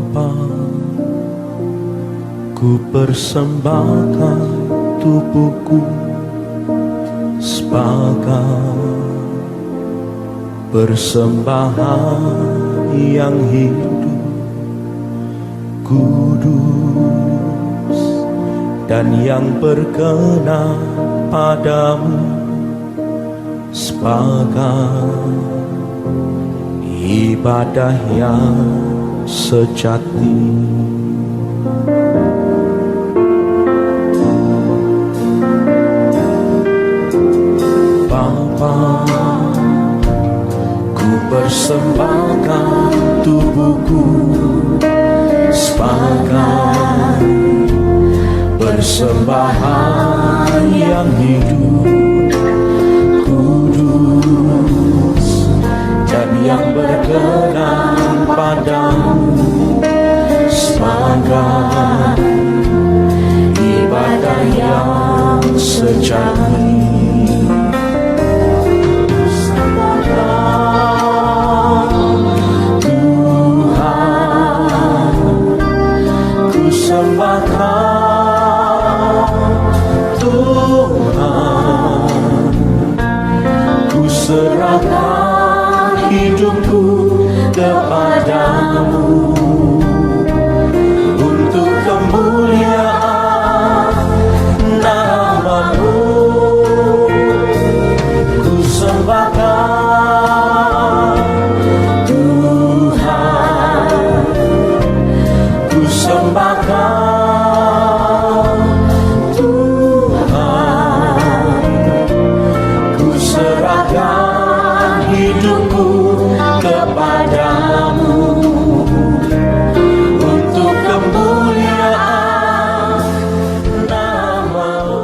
Bapa, ku persembahkan tubuhku sebagai persembahan yang hidup, kudus, dan yang berkenan padamu, sebagai ibadah yang sejati. Bapa, ku persembahkan tubuhku sebagai persembahan yang hidup, kudus, dan yang berkenan padamu, sebagai ibadah yang sejati. Tuhan, ku serahkan hidupku kepadamu untuk kemuliaan nama-Mu. Ku sembahkan Tuhan, ku sembahkan hidupku kepadamu untuk kemuliaan nama-Mu.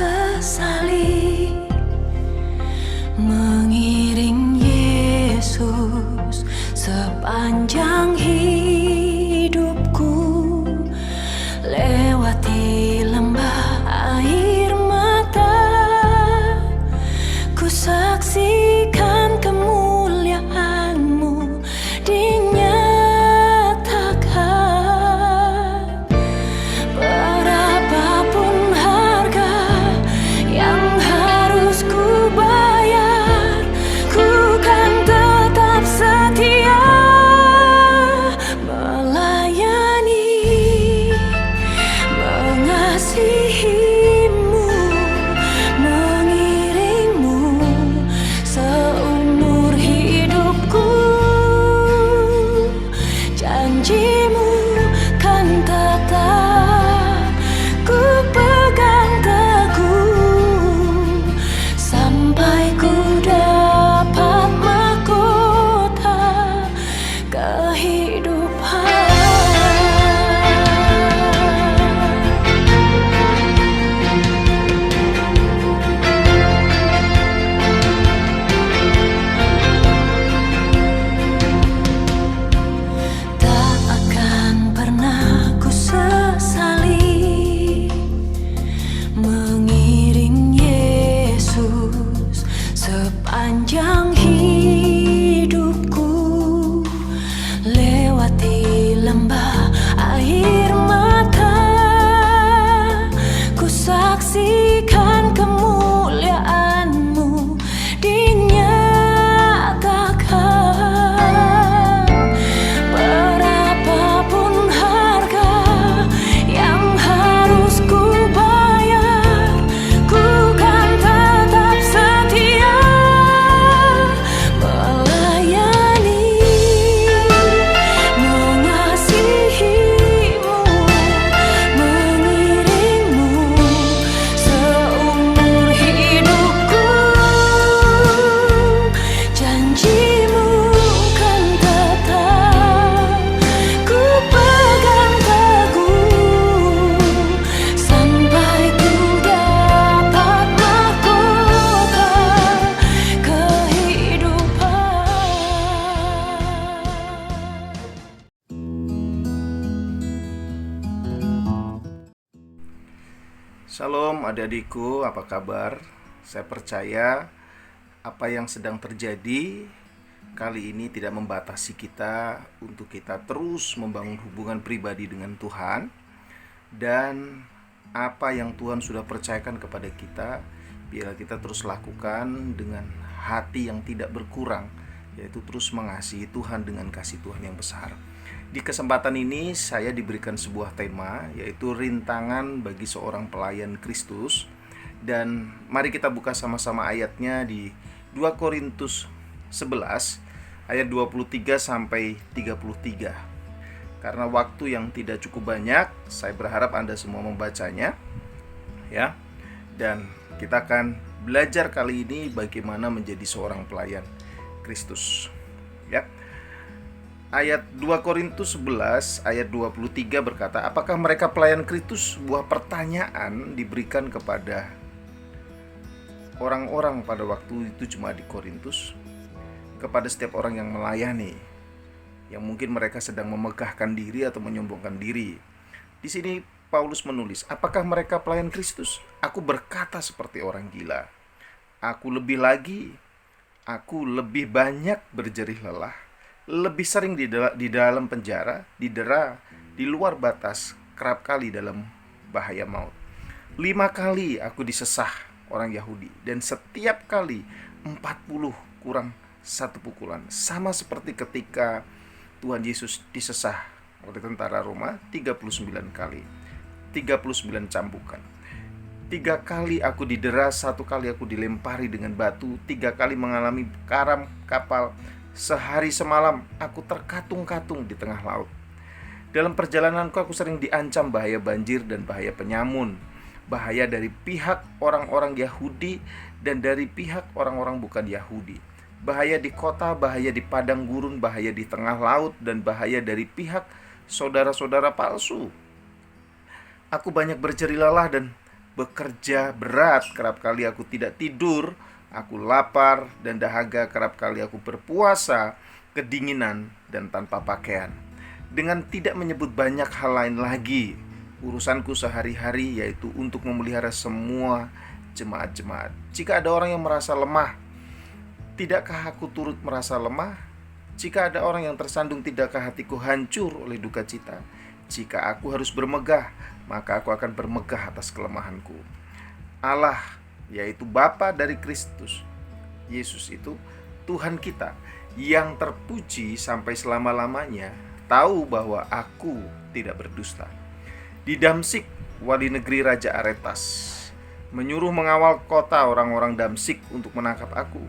sesali mengiring Yesus sepanjang hidupku, lewati lembah air mata, ku saksikan kemuliaan-Mu dinyatakan. Berapapun harga yang harus ku bayar, ku kan tetap setia melayani, mengasihi-Mu, mengiring-Mu seumur hidupku. Janji-Mu kan tetap ku pegang teguh sampai ku dapat mahkota kehidupan. Tak akan pernah ku sesali mengiring Yesus sepanjang hidupku, lewati lembah air mata, ku saksikan kemuliaan-Mu dinyatakan. Berapapun harga yang harus ku bayar, ku kan tetap setia melayani, mengasihi-Mu, mengiring-Mu seumur hidupku. Janji-Mu kan tetap ku pegang teguh sampai ku dapat mahkota kehidupan. Shalom adik-adikku, apa kabar? Saya percaya apa yang sedang terjadi kali ini tidak membatasi kita untuk kita terus membangun hubungan pribadi dengan Tuhan. Dan apa yang Tuhan sudah percayakan kepada kita, biarlah kita terus lakukan dengan hati yang tidak berkurang, yaitu terus mengasihi Tuhan dengan kasih Tuhan yang besar. Di kesempatan ini saya diberikan sebuah tema, yaitu rintangan bagi seorang pelayan Kristus. Dan mari kita buka sama-sama ayatnya di 2 Korintus 11 ayat 23 sampai 33. Karena waktu yang tidak cukup banyak, saya berharap Anda semua membacanya, ya. Dan kita akan belajar kali ini bagaimana menjadi seorang pelayan Kristus, ya. Ayat 2 Korintus 11 ayat 23 berkata, apakah mereka pelayan Kristus? Sebuah pertanyaan diberikan kepada orang-orang pada waktu itu cuma di Korintus, kepada setiap orang yang melayani, yang mungkin mereka sedang memegahkan diri atau menyombongkan diri. Di sini Paulus menulis, apakah mereka pelayan Kristus? Aku berkata seperti orang gila. Aku lebih lagi, aku lebih banyak berjerih lelah, lebih sering di dalam penjara, didera, di luar batas, kerap kali dalam bahaya maut. 5 kali aku disesah orang Yahudi, dan setiap kali 40 kurang 1 pukulan. Sama seperti ketika Tuhan Yesus disesah oleh tentara Roma 39 kali, 39 cambukan. 3 kali aku didera, 1 kali aku dilempari dengan batu, 3 kali mengalami karam kapal, sehari semalam aku terkatung-katung di tengah laut. Dalam perjalananku aku sering diancam bahaya banjir dan bahaya penyamun, bahaya dari pihak orang-orang Yahudi dan dari pihak orang-orang bukan Yahudi, bahaya di kota, bahaya di padang gurun, bahaya di tengah laut, dan bahaya dari pihak saudara-saudara palsu. Aku banyak berjerih lelah dan bekerja berat, kerap kali aku tidak tidur, aku lapar dan dahaga, kerap kali aku berpuasa, kedinginan dan tanpa pakaian. Dengan tidak menyebut banyak hal lain lagi, urusanku sehari-hari yaitu untuk memelihara semua jemaat-jemaat. Jika ada orang yang merasa lemah, tidakkah aku turut merasa lemah? Jika ada orang yang tersandung, tidakkah hatiku hancur oleh duka cita? Jika aku harus bermegah, maka aku akan bermegah atas kelemahanku. Allah, yaitu Bapa dari Kristus Yesus itu, Tuhan kita yang terpuji sampai selama-lamanya, tahu bahwa aku tidak berdusta. Di Damsik, wali negeri Raja Aretas menyuruh mengawal kota orang-orang Damsik untuk menangkap aku.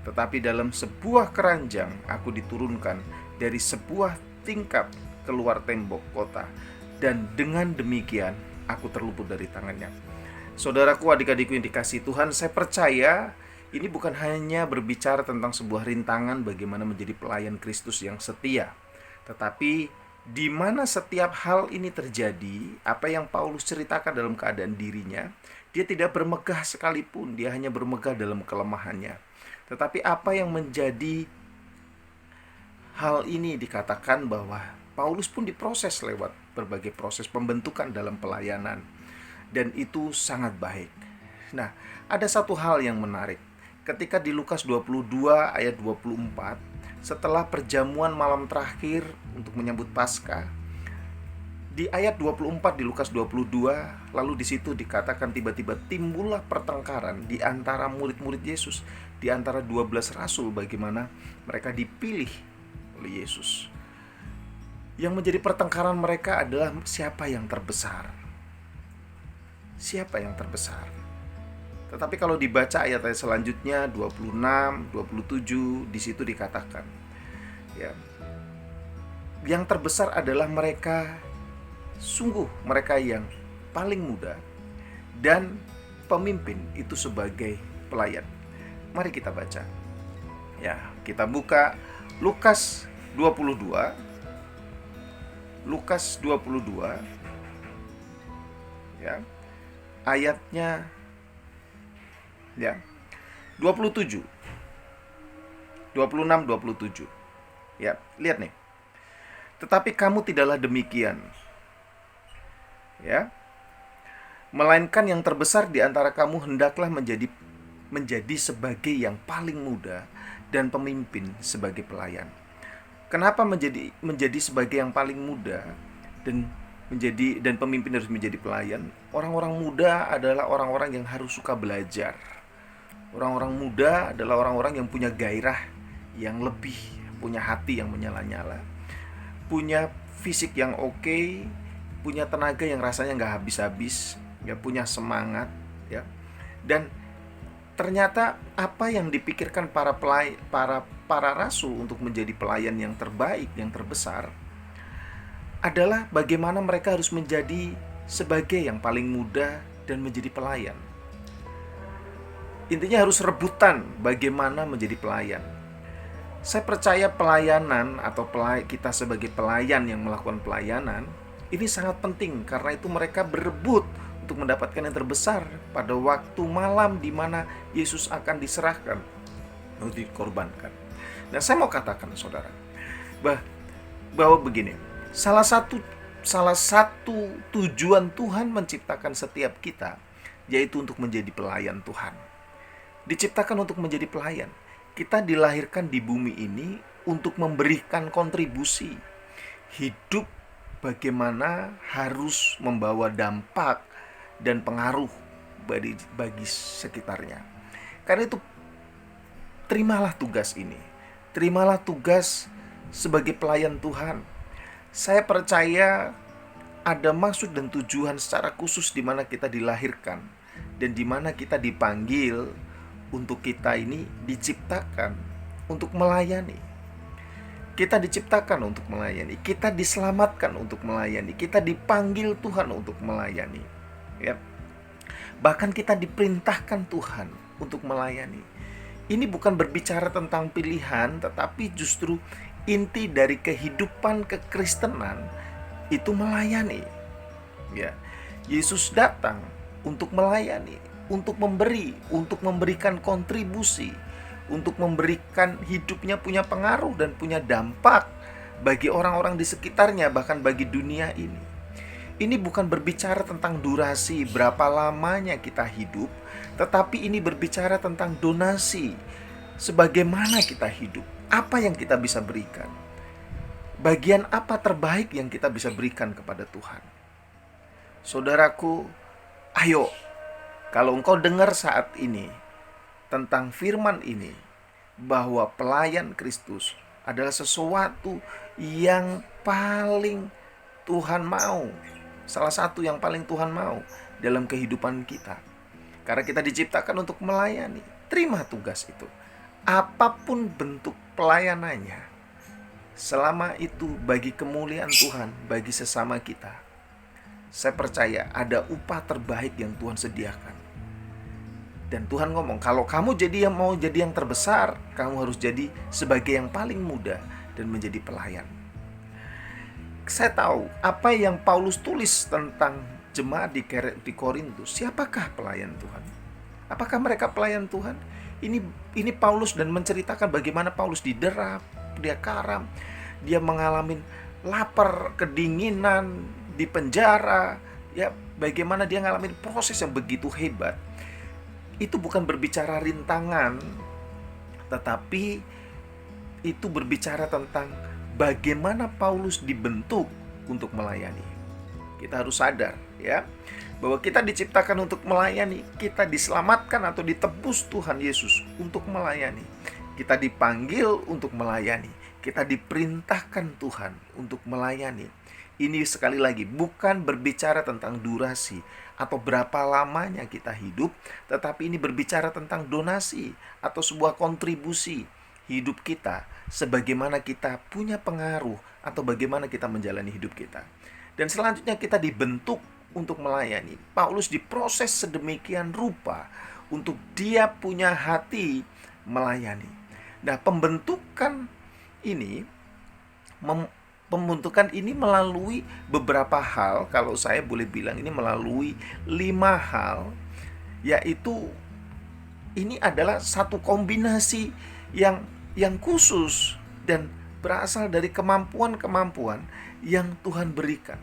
Tetapi dalam sebuah keranjang aku diturunkan dari sebuah tingkap keluar tembok kota, dan dengan demikian aku terluput dari tangannya. Saudaraku, adik-adikku yang dikasihi Tuhan, saya percaya ini bukan hanya berbicara tentang sebuah rintangan bagaimana menjadi pelayan Kristus yang setia, tetapi di mana setiap hal ini terjadi, apa yang Paulus ceritakan dalam keadaan dirinya, dia tidak bermegah sekalipun, dia hanya bermegah dalam kelemahannya. Tetapi apa yang menjadi hal ini dikatakan bahwa Paulus pun diproses lewat berbagai proses pembentukan dalam pelayanan, dan itu sangat baik. Nah, ada satu hal yang menarik. Ketika di Lukas 22 ayat 24, setelah perjamuan malam terakhir untuk menyambut Paskah, di ayat 24 di Lukas 22, lalu di situ dikatakan tiba-tiba timbullah pertengkaran di antara murid-murid Yesus, di antara 12 rasul, bagaimana mereka dipilih oleh Yesus. Yang menjadi pertengkaran mereka adalah siapa yang terbesar. Siapa yang terbesar? Tetapi kalau dibaca ayat-ayat selanjutnya 26, 27, di situ dikatakan, ya, yang terbesar adalah mereka, sungguh mereka yang paling muda, dan pemimpin itu sebagai pelayan. Mari kita baca. Ya, kita buka Lukas 22. Lukas 22 ya, ayatnya ya 27, 26, 27. Ya, lihat nih. Tetapi kamu tidaklah demikian, ya, melainkan yang terbesar di antara kamu hendaklah menjadi sebagai yang paling muda, dan pemimpin sebagai pelayan. Kenapa menjadi sebagai yang paling muda dan pemimpin harus menjadi pelayan? Orang-orang muda adalah orang-orang yang harus suka belajar. Orang-orang muda adalah orang-orang yang punya gairah yang lebih, punya hati yang menyala-nyala, punya fisik yang oke, punya tenaga yang rasanya nggak habis-habis, ya, punya semangat, ya. Dan ternyata apa yang dipikirkan para rasul untuk menjadi pelayan yang terbaik, yang terbesar, adalah bagaimana mereka harus menjadi sebagai yang paling muda dan menjadi pelayan. Intinya harus rebutan bagaimana menjadi pelayan. Saya percaya pelayanan atau kita sebagai pelayan yang melakukan pelayanan ini sangat penting, karena itu mereka berebut untuk mendapatkan yang terbesar pada waktu malam di mana Yesus akan diserahkan untuk dikorbankan. Nah, saya mau katakan, saudara, bahwa begini, salah satu tujuan Tuhan menciptakan setiap kita yaitu untuk menjadi pelayan Tuhan. Diciptakan untuk menjadi pelayan. Kita dilahirkan di bumi ini untuk memberikan kontribusi hidup, bagaimana harus membawa dampak dan pengaruh bagi sekitarnya. Karena itu, terimalah tugas ini. Terimalah tugas sebagai pelayan Tuhan. Saya percaya ada maksud dan tujuan secara khusus di mana kita dilahirkan dan di mana kita dipanggil untuk kita ini diciptakan untuk melayani. Kita diciptakan untuk melayani, kita diselamatkan untuk melayani, kita dipanggil Tuhan untuk melayani. Ya. Bahkan kita diperintahkan Tuhan untuk melayani. Ini bukan berbicara tentang pilihan, tetapi justru inti dari kehidupan kekristenan itu melayani. Ya. Yesus datang untuk melayani, untuk memberi, untuk memberikan kontribusi, untuk memberikan hidupnya punya pengaruh dan punya dampak bagi orang-orang di sekitarnya, bahkan bagi dunia ini. Ini bukan berbicara tentang durasi berapa lamanya kita hidup, tetapi ini berbicara tentang donasi. Sebagaimana kita hidup, apa yang kita bisa berikan, bagian apa terbaik yang kita bisa berikan kepada Tuhan. Saudaraku, ayo, kalau engkau dengar saat ini tentang firman ini, bahwa pelayan Kristus adalah sesuatu yang paling Tuhan mau, salah satu yang paling Tuhan mau dalam kehidupan kita. Karena kita diciptakan untuk melayani. Terima tugas itu. Apapun bentuk pelayanannya, selama itu bagi kemuliaan Tuhan, bagi sesama kita, saya percaya ada upah terbaik yang Tuhan sediakan. Dan Tuhan ngomong, kalau kamu mau jadi yang terbesar, kamu harus jadi sebagai yang paling muda dan menjadi pelayan. Saya tahu apa yang Paulus tulis tentang jemaat di Korintus. Siapakah pelayan Tuhan? Apakah mereka pelayan Tuhan? Ini Paulus, dan menceritakan bagaimana Paulus diderap, dia karam, dia mengalami lapar, kedinginan, di penjara, ya, bagaimana dia mengalami proses yang begitu hebat. Itu bukan berbicara rintangan, tetapi itu berbicara tentang bagaimana Paulus dibentuk untuk melayani. Kita harus sadar, ya, bahwa kita diciptakan untuk melayani. Kita diselamatkan atau ditebus Tuhan Yesus untuk melayani. Kita dipanggil untuk melayani. Kita diperintahkan Tuhan untuk melayani. Ini sekali lagi bukan berbicara tentang durasi atau berapa lamanya kita hidup, tetapi ini berbicara tentang donasi atau sebuah kontribusi hidup kita, sebagaimana kita punya pengaruh atau bagaimana kita menjalani hidup kita. Dan selanjutnya kita dibentuk untuk melayani. Paulus diproses sedemikian rupa untuk dia punya hati melayani. Nah, pembentukan ini melalui beberapa hal. Kalau saya boleh bilang, ini melalui 5 hal, yaitu ini adalah satu kombinasi yang khusus dan berasal dari kemampuan-kemampuan yang Tuhan berikan.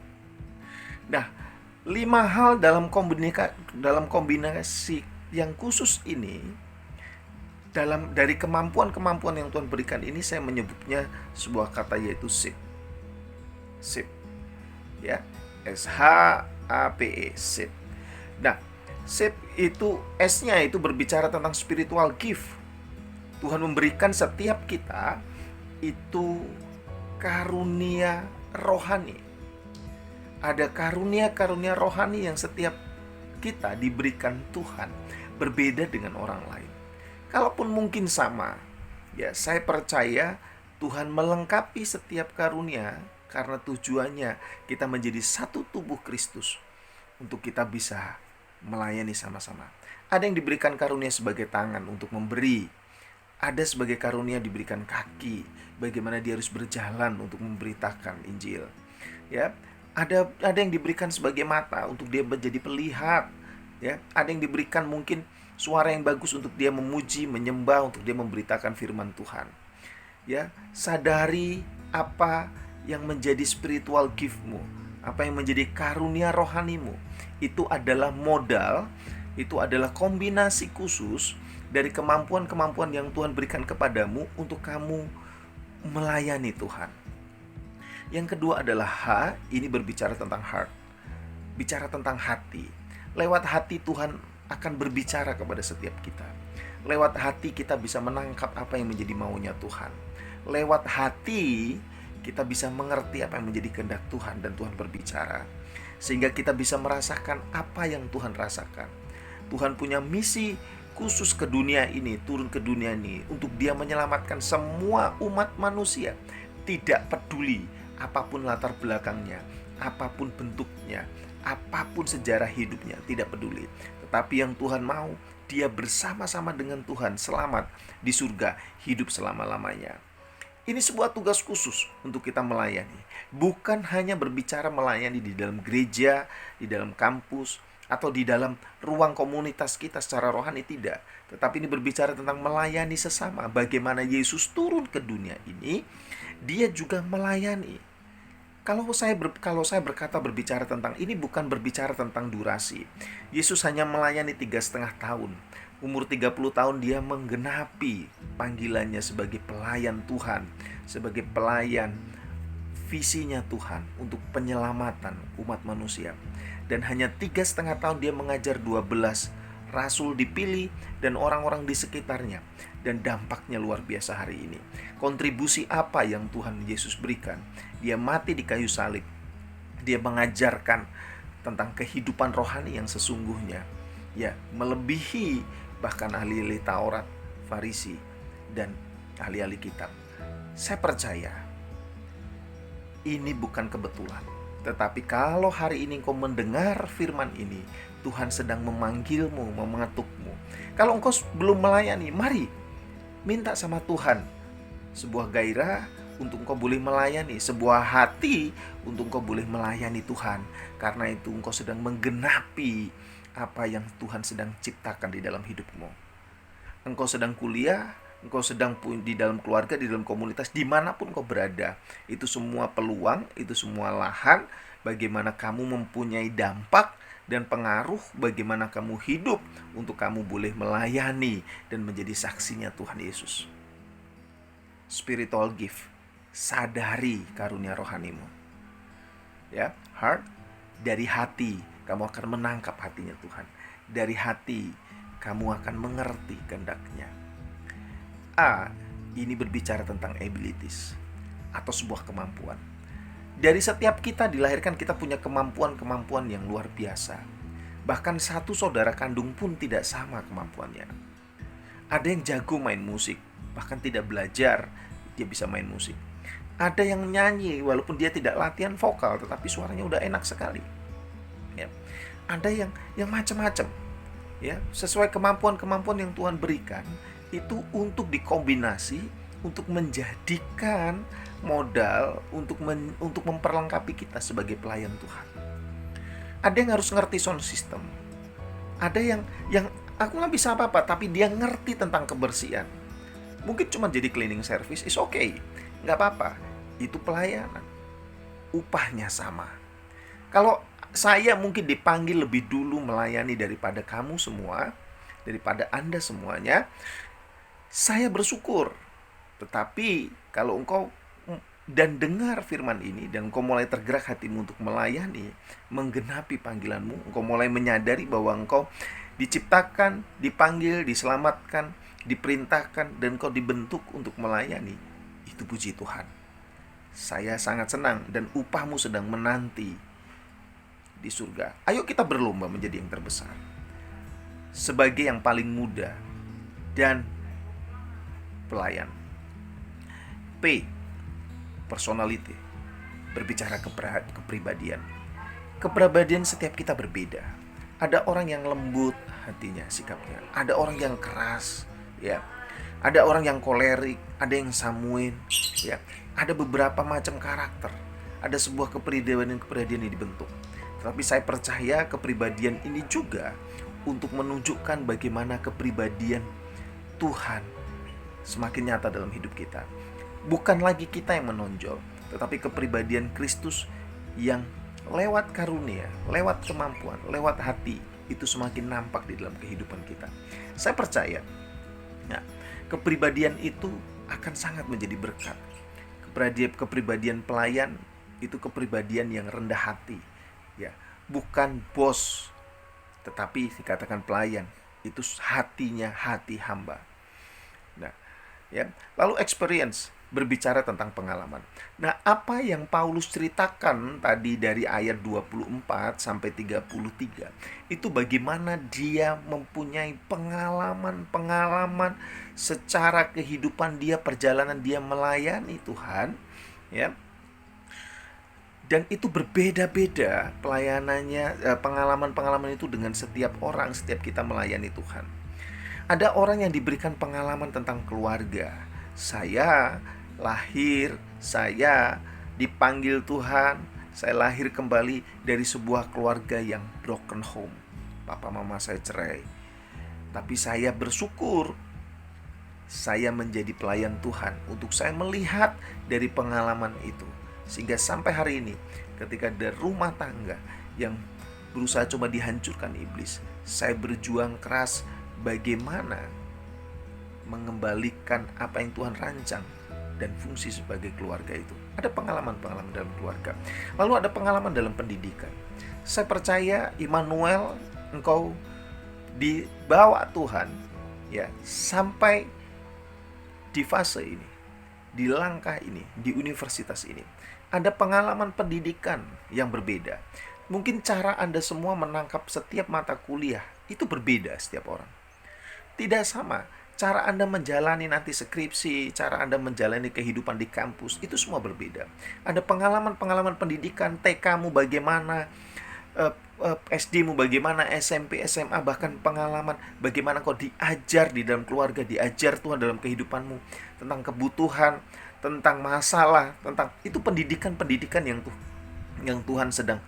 Nah, 5 hal dalam kombinasi yang khusus ini, dari kemampuan-kemampuan yang Tuhan berikan ini, saya menyebutnya sebuah kata, yaitu SIP. SIP, ya, SHAPE, SIP. Nah, SIP itu, S-nya itu berbicara tentang spiritual gift. Tuhan memberikan setiap kita itu karunia rohani. Ada karunia-karunia rohani yang setiap kita diberikan Tuhan, berbeda dengan orang lain. Kalaupun mungkin sama, ya, saya percaya Tuhan melengkapi setiap karunia karena tujuannya kita menjadi satu tubuh Kristus untuk kita bisa melayani sama-sama. Ada yang diberikan karunia sebagai tangan untuk memberi. Ada sebagai karunia diberikan kaki, bagaimana dia harus berjalan untuk memberitakan Injil. Ya, ada yang diberikan sebagai mata untuk dia menjadi pelihat. Ya, ada yang diberikan mungkin suara yang bagus untuk dia memuji, menyembah, untuk dia memberitakan firman Tuhan. Ya, sadari apa yang menjadi spiritual gift-mu, apa yang menjadi karunia rohanimu. Itu adalah modal, itu adalah kombinasi khusus dari kemampuan-kemampuan yang Tuhan berikan kepadamu untuk kamu melayani Tuhan. Yang kedua adalah H, ini berbicara tentang heart, bicara tentang hati. Lewat hati Tuhan akan berbicara kepada setiap kita. Lewat hati kita bisa menangkap apa yang menjadi maunya Tuhan. Lewat hati kita bisa mengerti apa yang menjadi kehendak Tuhan, dan Tuhan berbicara sehingga kita bisa merasakan apa yang Tuhan rasakan. Tuhan punya misi khusus ke dunia ini, turun ke dunia ini untuk dia menyelamatkan semua umat manusia. Tidak peduli apapun latar belakangnya, apapun bentuknya, apapun sejarah hidupnya, tidak peduli. Tetapi yang Tuhan mau, dia bersama-sama dengan Tuhan selamat di surga, hidup selama-lamanya. Ini sebuah tugas khusus untuk kita melayani. Bukan hanya berbicara melayani di dalam gereja, di dalam kampus, atau di dalam ruang komunitas kita secara rohani, tidak. Tetapi ini berbicara tentang melayani sesama. Bagaimana Yesus turun ke dunia ini, dia juga melayani. Kalau saya berkata berbicara tentang ini, bukan berbicara tentang durasi. Yesus hanya melayani 3,5 tahun. Umur 30 tahun dia menggenapi panggilannya sebagai pelayan Tuhan, sebagai pelayan visinya Tuhan untuk penyelamatan umat manusia. Dan hanya 3,5 tahun dia mengajar 12 rasul dipilih dan orang-orang di sekitarnya. Dan dampaknya luar biasa hari ini. Kontribusi apa yang Tuhan Yesus berikan? Dia mati di kayu salib. Dia mengajarkan tentang kehidupan rohani yang sesungguhnya, ya, melebihi bahkan ahli-ahli Taurat, Farisi, dan ahli-ahli kitab. Saya percaya ini bukan kebetulan. Tetapi kalau hari ini engkau mendengar firman ini, Tuhan sedang memanggilmu, mengetukmu. Kalau engkau belum melayani, mari minta sama Tuhan sebuah gairah untuk engkau boleh melayani, sebuah hati untuk engkau boleh melayani Tuhan. Karena itu engkau sedang menggenapi apa yang Tuhan sedang ciptakan di dalam hidupmu. Engkau sedang kuliah, engkau sedang di dalam keluarga, di dalam komunitas, dimanapun kau berada. Itu semua peluang, itu semua lahan, bagaimana kamu mempunyai dampak dan pengaruh, bagaimana kamu hidup untuk kamu boleh melayani dan menjadi saksinya Tuhan Yesus. Spiritual gift, sadari karunia rohanimu. Ya, heart, dari hati kamu akan menangkap hatinya Tuhan. Dari hati kamu akan mengerti kehendaknya. Ini berbicara tentang abilities atau sebuah kemampuan. Dari setiap kita dilahirkan, kita punya kemampuan-kemampuan yang luar biasa. Bahkan satu saudara kandung pun tidak sama kemampuannya. Ada yang jago main musik, bahkan tidak belajar, dia bisa main musik. Ada yang nyanyi, walaupun dia tidak latihan vokal, tetapi suaranya udah enak sekali. Ya. Ada yang macam-macam. Ya, sesuai kemampuan-kemampuan yang Tuhan berikan, itu untuk dikombinasi, untuk menjadikan modal untuk memperlengkapi kita sebagai pelayan Tuhan. Ada yang harus ngerti sound system. Ada yang aku nggak bisa apa-apa, tapi dia ngerti tentang kebersihan. Mungkin cuma jadi cleaning service, is okay, nggak apa-apa. Itu pelayanan. Upahnya sama. Kalau saya mungkin dipanggil lebih dulu melayani daripada kamu semua, daripada Anda semuanya, saya bersyukur. Tetapi kalau engkau dan dengar firman ini dan engkau mulai tergerak hatimu untuk melayani, menggenapi panggilanmu, engkau mulai menyadari bahwa engkau diciptakan, dipanggil, diselamatkan, diperintahkan, dan engkau dibentuk untuk melayani, itu puji Tuhan. Saya sangat senang dan upahmu sedang menanti di surga. Ayo kita berlomba menjadi yang terbesar, sebagai yang paling muda dan pelayan. P, personality, berbicara kepribadian. Kepribadian setiap kita berbeda. Ada orang yang lembut hatinya, sikapnya. Ada orang yang keras, ya. Ada orang yang kolerik, ada yang sanguin, ya. Ada beberapa macam karakter. Ada sebuah kepribadian yang dibentuk. Tetapi saya percaya kepribadian ini juga untuk menunjukkan bagaimana kepribadian Tuhan semakin nyata dalam hidup kita. Bukan lagi kita yang menonjol, tetapi kepribadian Kristus yang lewat karunia, lewat kemampuan, lewat hati, itu semakin nampak di dalam kehidupan kita. Saya percaya, ya, kepribadian itu akan sangat menjadi berkat. Kepribadian pelayan itu kepribadian yang rendah hati, ya, bukan bos, tetapi dikatakan pelayan itu hatinya hati hamba. Nah, ya, lalu experience, berbicara tentang pengalaman. Nah, apa yang Paulus ceritakan tadi dari ayat 24 sampai 33, itu bagaimana dia mempunyai pengalaman-pengalaman secara kehidupan dia, perjalanan dia melayani Tuhan, ya. Dan itu berbeda-beda pelayanannya, pengalaman-pengalaman itu dengan setiap orang, setiap kita melayani Tuhan. Ada orang yang diberikan pengalaman tentang keluarga. Saya lahir, saya dipanggil Tuhan, saya lahir kembali dari sebuah keluarga yang broken home, papa mama saya cerai. Tapi saya bersyukur saya menjadi pelayan Tuhan untuk saya melihat dari pengalaman itu. Sehingga sampai hari ini ketika ada rumah tangga yang berusaha coba dihancurkan iblis, saya berjuang keras bagaimana mengembalikan apa yang Tuhan rancang dan fungsi sebagai keluarga itu. Ada pengalaman-pengalaman dalam keluarga. Lalu ada pengalaman dalam pendidikan. Saya percaya Immanuel, engkau dibawa Tuhan ya sampai di fase ini, di langkah ini, di universitas ini. Ada pengalaman pendidikan yang berbeda. Mungkin cara Anda semua menangkap setiap mata kuliah itu berbeda setiap orang. Tidak sama. Cara Anda menjalani nanti skripsi, cara Anda menjalani kehidupan di kampus, itu semua berbeda. Ada pengalaman-pengalaman pendidikan, TK-mu bagaimana, SD-mu bagaimana, SMP, SMA, bahkan pengalaman bagaimana kau diajar di dalam keluarga, diajar Tuhan dalam kehidupanmu, tentang kebutuhan, tentang masalah, tentang itu pendidikan-pendidikan yang Tuhan sedang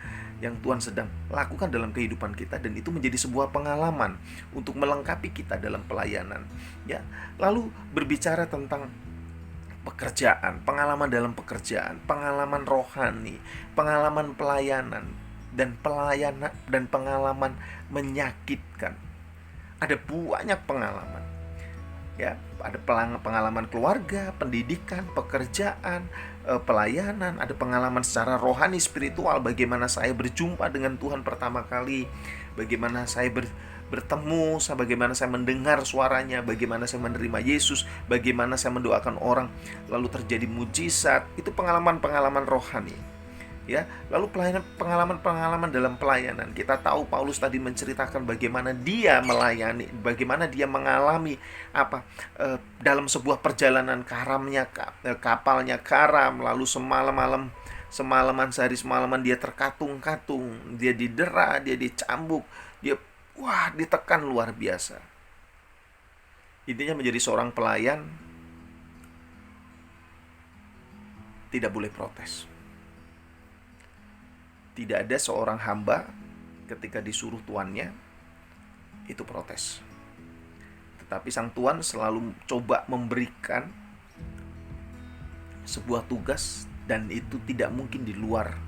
lakukan dalam kehidupan kita, dan itu menjadi sebuah pengalaman untuk melengkapi kita dalam pelayanan. Ya, lalu berbicara tentang pekerjaan, pengalaman dalam pekerjaan, pengalaman rohani, pengalaman pelayanan dan pengalaman menyakitkan. Ada banyak pengalaman. Ya, ada pengalaman keluarga, pendidikan, pekerjaan, pelayanan, ada pengalaman secara rohani, spiritual, bagaimana saya berjumpa dengan Tuhan pertama kali, bagaimana saya bertemu, bagaimana saya mendengar suaranya, bagaimana saya menerima Yesus, bagaimana saya mendoakan orang, lalu terjadi mujizat. Itu pengalaman-pengalaman rohani. Ya, lalu pengalaman-pengalaman dalam pelayanan. Kita tahu Paulus tadi menceritakan bagaimana dia melayani, bagaimana dia mengalami dalam sebuah perjalanan karamnya, kapalnya karam, lalu semalaman sehari semalaman dia terkatung-katung, dia didera, dia dicambuk, dia ditekan luar biasa. Intinya menjadi seorang pelayan tidak boleh protes. Tidak ada seorang hamba ketika disuruh tuannya itu protes. Tetapi sang tuan selalu coba memberikan sebuah tugas, dan itu tidak mungkin di luar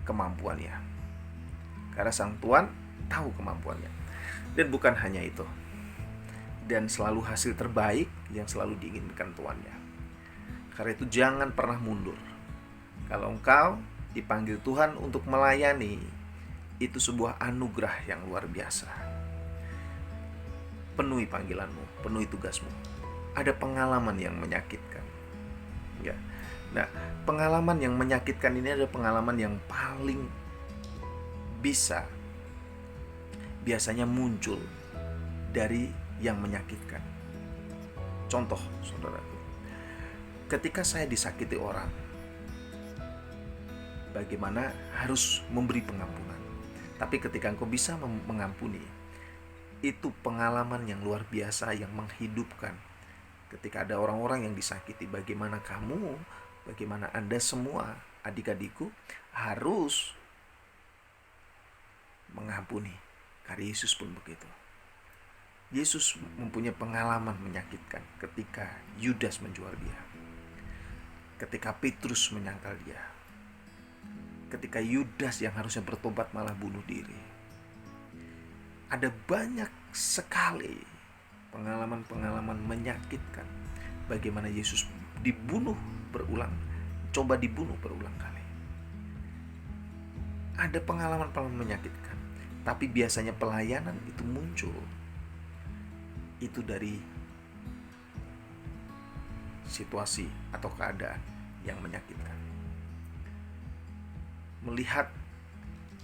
kemampuannya. Karena sang tuan tahu kemampuannya. Dan bukan hanya itu. Dan selalu hasil terbaik yang selalu diinginkan tuannya. Karena itu jangan pernah mundur. Kalau engkau dipanggil Tuhan untuk melayani, itu sebuah anugerah yang luar biasa. Penuhi panggilanmu, penuhi tugasmu. Ada pengalaman yang menyakitkan. Ya. Nah, pengalaman yang menyakitkan ini adalah pengalaman yang paling biasanya muncul dari yang menyakitkan. Contoh, saudaraku, ketika saya disakiti orang, bagaimana harus memberi pengampunan. Tapi ketika engkau bisa mengampuni, itu pengalaman yang luar biasa yang menghidupkan. Ketika ada orang-orang yang disakiti, bagaimana kamu, bagaimana Anda semua, adik-adikku, harus mengampuni. Karena Yesus pun begitu. Yesus mempunyai pengalaman menyakitkan ketika Yudas menjual dia, ketika Petrus menyangkal dia, ketika Yudas yang harusnya bertobat malah bunuh diri. Ada banyak sekali pengalaman-pengalaman menyakitkan. Bagaimana Yesus coba dibunuh berulang kali. Ada pengalaman-pengalaman menyakitkan. Tapi biasanya pelayanan itu muncul. Itu dari situasi atau keadaan yang menyakitkan. Melihat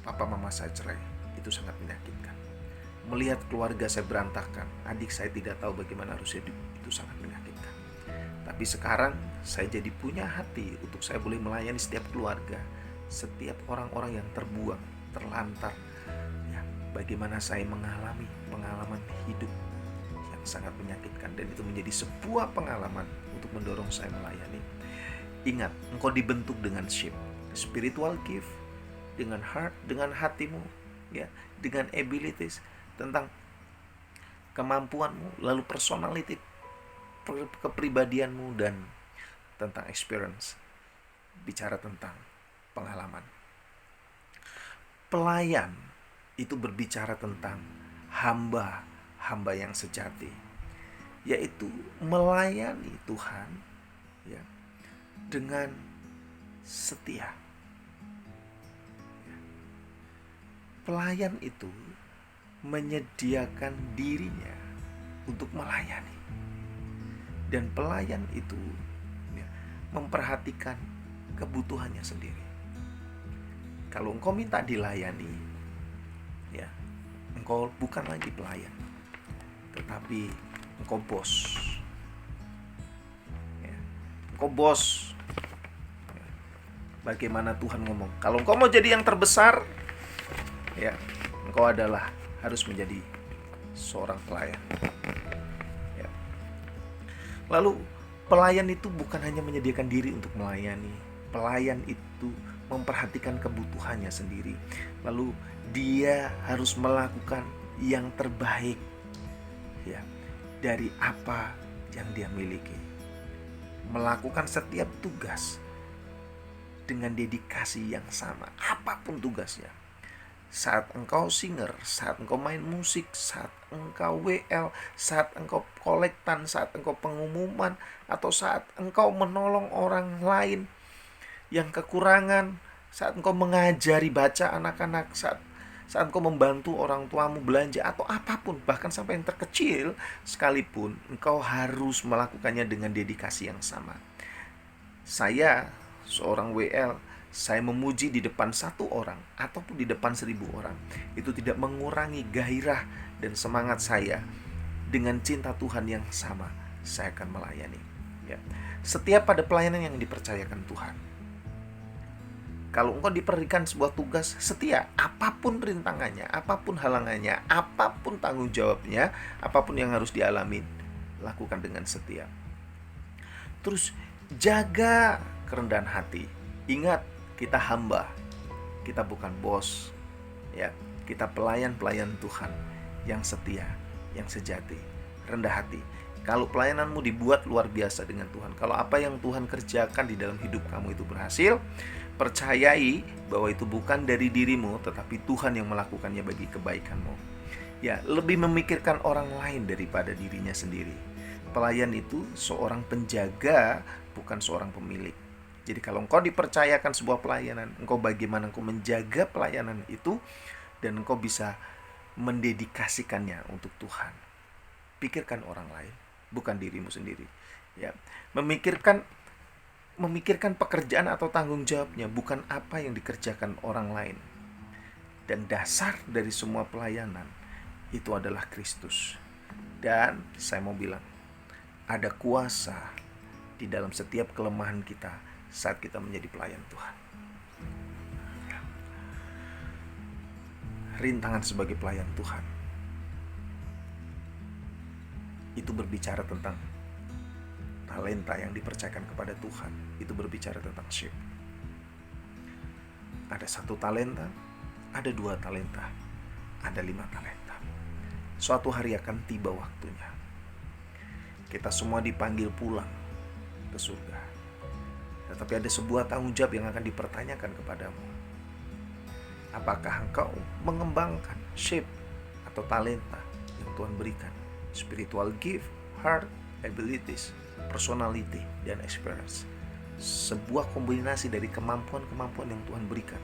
papa mama saya cerai, itu sangat menyakitkan. Melihat keluarga saya berantakan, adik saya tidak tahu bagaimana harus hidup, itu sangat menyakitkan. Tapi sekarang saya jadi punya hati untuk saya boleh melayani setiap keluarga, setiap orang-orang yang terbuang, terlantar. Ya, bagaimana saya mengalami pengalaman hidup yang sangat menyakitkan, dan itu menjadi sebuah pengalaman untuk mendorong saya melayani. Ingat, engkau dibentuk dengan shape, spiritual gift, dengan heart, dengan hatimu, ya, dengan abilities, tentang kemampuanmu, lalu personality, kepribadianmu, dan tentang experience. Bicara tentang pengalaman. Pelayan itu berbicara tentang hamba yang sejati, yaitu melayani Tuhan ya, dengan setia. Pelayan itu menyediakan dirinya untuk melayani, dan pelayan itu ya, memperhatikan kebutuhannya sendiri. Kalau engkau minta dilayani, ya, engkau bukan lagi pelayan, tetapi engkau bos. Ya, engkau bos. Ya, bagaimana Tuhan ngomong? Kalau engkau mau jadi yang terbesar, ya, engkau adalah harus menjadi seorang pelayan. Ya. Lalu pelayan itu bukan hanya menyediakan diri untuk melayani. Pelayan itu memperhatikan kebutuhannya sendiri. Lalu dia harus melakukan yang terbaik ya, dari apa yang dia miliki. Melakukan setiap tugas dengan dedikasi yang sama, apapun tugasnya. Saat engkau singer, saat engkau main musik, saat engkau WL, saat engkau kolektan, saat engkau pengumuman, atau saat engkau menolong orang lain yang kekurangan, saat engkau mengajari baca anak-anak, saat engkau membantu orang tuamu belanja, atau apapun, bahkan sampai yang terkecil sekalipun, engkau harus melakukannya dengan dedikasi yang sama. Saya seorang WL, saya memuji di depan 1 orang ataupun di depan 1000 orang, itu tidak mengurangi gairah dan semangat saya. Dengan cinta Tuhan yang sama, saya akan melayani ya. Setiap pada pelayanan yang dipercayakan Tuhan, kalau engkau diberikan sebuah tugas, setia. Apapun rintangannya, apapun halangannya, apapun tanggung jawabnya, apapun yang harus dialami, lakukan dengan setia. Terus jaga kerendahan hati. Ingat, kita hamba, kita bukan bos ya. Kita pelayan-pelayan Tuhan yang setia, yang sejati, rendah hati. Kalau pelayananmu dibuat luar biasa dengan Tuhan, kalau apa yang Tuhan kerjakan di dalam hidup kamu itu berhasil, percayai bahwa itu bukan dari dirimu, tetapi Tuhan yang melakukannya bagi kebaikanmu. Ya, lebih memikirkan orang lain daripada dirinya sendiri. Pelayan itu seorang penjaga, bukan seorang pemilik. Jadi kalau engkau dipercayakan sebuah pelayanan, engkau bagaimana engkau menjaga pelayanan itu, dan engkau bisa mendedikasikannya untuk Tuhan. Pikirkan orang lain, bukan dirimu sendiri. Ya, memikirkan pekerjaan atau tanggung jawabnya, bukan apa yang dikerjakan orang lain. Dan dasar dari semua pelayanan itu adalah Kristus. Dan saya mau bilang, ada kuasa di dalam setiap kelemahan kita saat kita menjadi pelayan Tuhan. Rintangan sebagai pelayan Tuhan itu berbicara tentang talenta yang dipercayakan kepada Tuhan. Itu berbicara tentang sheep. Ada 1 talenta, ada 2 talenta, ada 5 talenta. Suatu hari akan tiba waktunya. Kita semua dipanggil pulang ke surga. Tetapi ada sebuah tanggung jawab yang akan dipertanyakan kepadamu. Apakah engkau mengembangkan sheep atau talenta yang Tuhan berikan? Spiritual gift, heart, abilities, personality, dan experience. Sebuah kombinasi dari kemampuan-kemampuan yang Tuhan berikan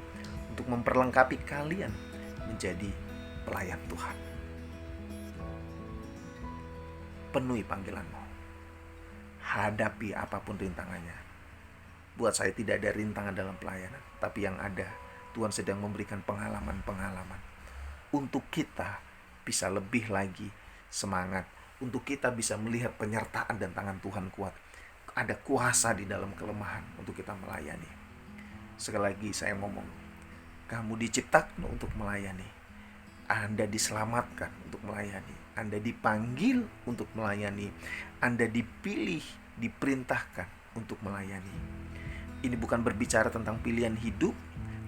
untuk memperlengkapi kalian menjadi pelayan Tuhan. Penuhi panggilanmu. Hadapi apapun rintangannya. Buat saya tidak ada rintangan dalam pelayanan, tapi yang ada, Tuhan sedang memberikan pengalaman-pengalaman untuk kita bisa lebih lagi semangat, untuk kita bisa melihat penyertaan dan tangan Tuhan kuat. Ada kuasa di dalam kelemahan untuk kita melayani. Sekali lagi saya ngomong, kamu diciptakan untuk melayani. Anda diselamatkan untuk melayani. Anda dipanggil untuk melayani. Anda dipilih, diperintahkan untuk melayani. Ini bukan berbicara tentang pilihan hidup,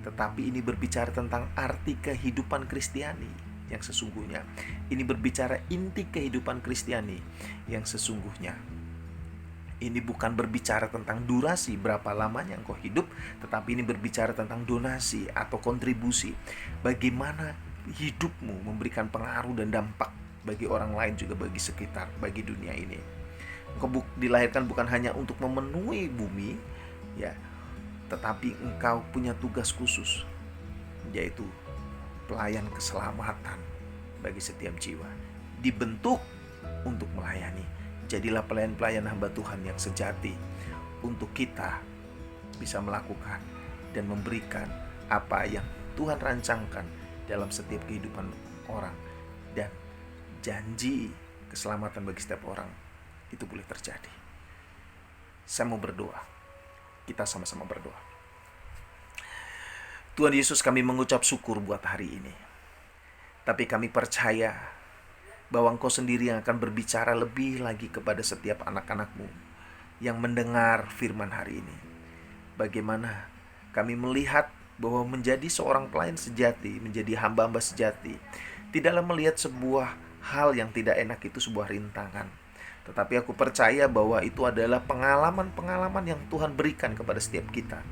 tetapi ini berbicara tentang arti kehidupan Kristiani. yang sesungguhnya. Ini berbicara inti kehidupan Kristiani yang sesungguhnya. Ini bukan berbicara tentang durasi berapa lamanya engkau hidup, tetapi ini berbicara tentang donasi atau kontribusi. Bagaimana hidupmu memberikan pengaruh dan dampak bagi orang lain, juga bagi sekitar, bagi dunia ini. Engkau dilahirkan bukan hanya untuk memenuhi bumi, ya, tetapi engkau punya tugas khusus, yaitu pelayan keselamatan bagi setiap jiwa. Dibentuk untuk melayani. Jadilah pelayan-pelayan hamba Tuhan yang sejati, untuk kita bisa melakukan dan memberikan apa yang Tuhan rancangkan dalam setiap kehidupan orang. Dan janji keselamatan bagi setiap orang itu boleh terjadi. Saya mau berdoa. Kita sama-sama berdoa. Tuhan Yesus, kami mengucap syukur buat hari ini. Tapi kami percaya bahwa Engkau sendiri yang akan berbicara lebih lagi kepada setiap anak-anak-Mu yang mendengar firman hari ini. Bagaimana kami melihat bahwa menjadi seorang pelayan sejati, menjadi hamba-hamba sejati, tidaklah melihat sebuah hal yang tidak enak itu sebuah rintangan. Tetapi aku percaya bahwa itu adalah pengalaman-pengalaman yang Tuhan berikan kepada setiap kita,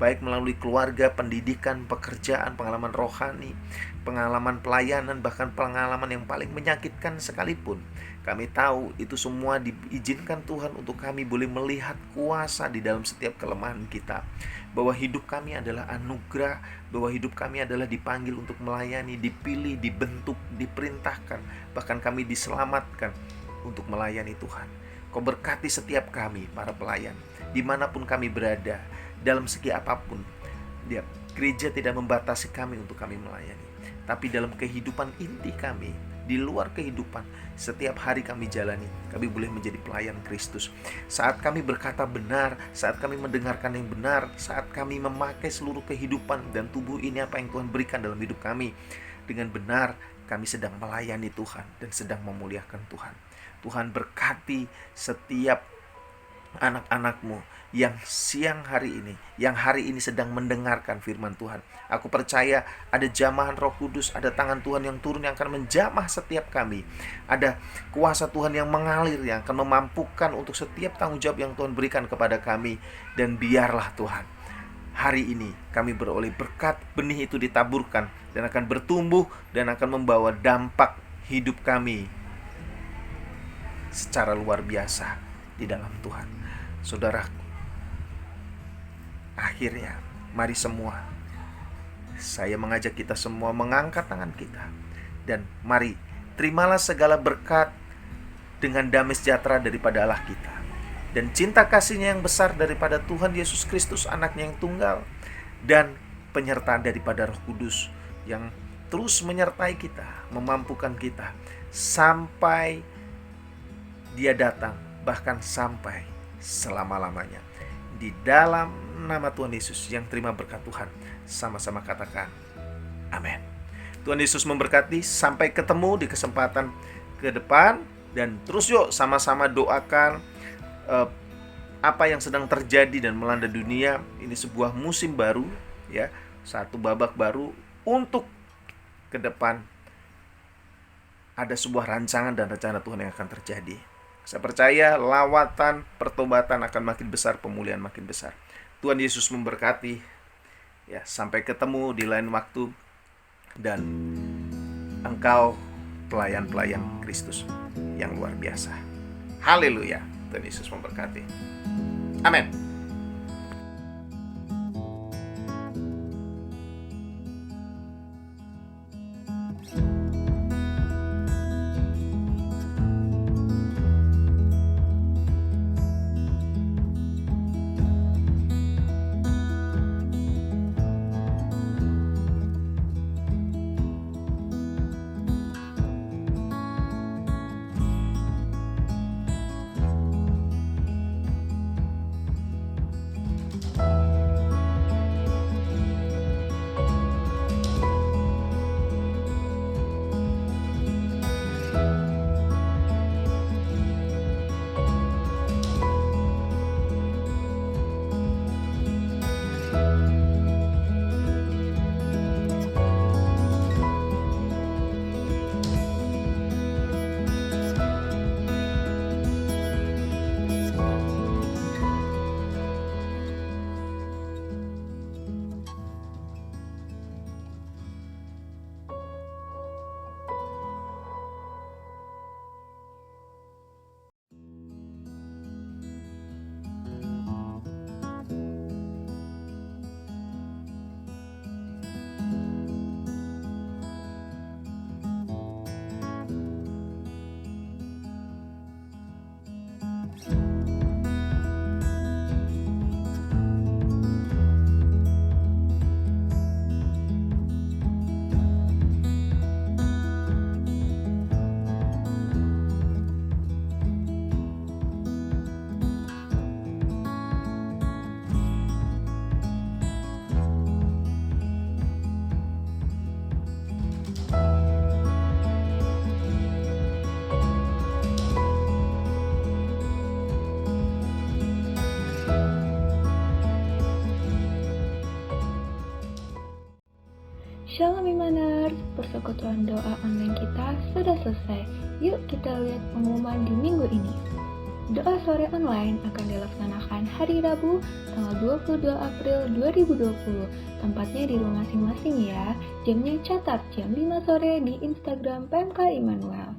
baik melalui keluarga, pendidikan, pekerjaan, pengalaman rohani, pengalaman pelayanan, bahkan pengalaman yang paling menyakitkan sekalipun. Kami tahu itu semua diizinkan Tuhan untuk kami boleh melihat kuasa di dalam setiap kelemahan kita, bahwa hidup kami adalah anugerah, bahwa hidup kami adalah dipanggil untuk melayani, dipilih, dibentuk, diperintahkan, bahkan kami diselamatkan untuk melayani Tuhan. Kau berkati setiap kami, para pelayan, dimanapun kami berada, dalam segi apapun. Gereja tidak membatasi kami untuk kami melayani, tapi dalam kehidupan inti kami, di luar kehidupan, setiap hari kami jalani, kami boleh menjadi pelayan Kristus. Saat kami berkata benar, saat kami mendengarkan yang benar, saat kami memakai seluruh kehidupan dan tubuh ini apa yang Tuhan berikan dalam hidup kami dengan benar, kami sedang melayani Tuhan dan sedang memuliakan Tuhan. Tuhan berkati setiap anak-anak-Mu yang siang hari ini, yang hari ini sedang mendengarkan firman Tuhan. Aku percaya ada jamahan Roh Kudus, ada tangan Tuhan yang turun yang akan menjamah setiap kami. Ada kuasa Tuhan yang mengalir, yang akan memampukan untuk setiap tanggung jawab yang Tuhan berikan kepada kami. Dan biarlah Tuhan, hari ini kami beroleh berkat, benih itu ditaburkan dan akan bertumbuh dan akan membawa dampak hidup kami secara luar biasa di dalam Tuhan. Saudaraku, akhirnya mari semua, saya mengajak kita semua mengangkat tangan kita, dan mari terimalah segala berkat dengan damai sejahtera daripada Allah kita, dan cinta kasih-Nya yang besar daripada Tuhan Yesus Kristus, Anak-Nya yang tunggal, dan penyertaan daripada Roh Kudus yang terus menyertai kita, memampukan kita sampai Dia datang, bahkan sampai selama-lamanya. Di dalam nama Tuhan Yesus yang terima berkat Tuhan, sama-sama katakan amin. Tuhan Yesus memberkati. Sampai ketemu di kesempatan ke depan, dan terus yuk sama-sama doakan apa yang sedang terjadi dan melanda dunia. Ini sebuah musim baru, ya, satu babak baru untuk ke depan. Ada sebuah rancangan dan rencana Tuhan yang akan terjadi. Saya percaya lawatan pertobatan akan makin besar, pemulihan makin besar. Tuhan Yesus memberkati. Ya, sampai ketemu di lain waktu, dan engkau pelayan-pelayan Kristus yang luar biasa. Haleluya. Tuhan Yesus memberkati. Amin. Shalom Imaners, persekutuan doa online kita sudah selesai. Yuk kita lihat pengumuman di minggu ini. Doa sore online akan dilaksanakan hari Rabu, tanggal 22 April 2020. Tempatnya di rumah masing-masing ya. Jamnya catat jam 5 sore di Instagram PMK Immanuel.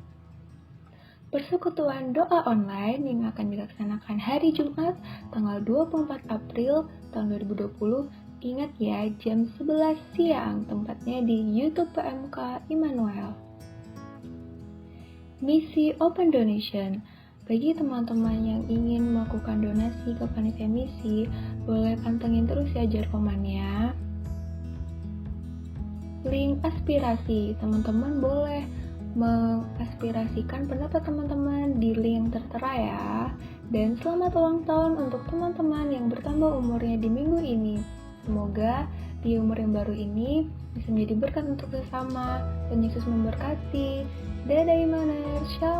Persekutuan doa online yang akan dilaksanakan hari Jumat, tanggal 24 April tahun 2020. Ingat ya, jam 11 siang, tempatnya di YouTube PMK Immanuel. Misi Open Donation. Bagi teman-teman yang ingin melakukan donasi ke panitia misi, boleh pantengin terus ya jarkomannya. Link aspirasi, teman-teman boleh mengaspirasikan pendapat teman-teman di link tertera ya. Dan selamat ulang tahun untuk teman-teman yang bertambah umurnya di minggu ini. Semoga di umur yang baru ini bisa menjadi berkat untuk sesama dan Yesus memberkati. Dadah Imaners, Shalom.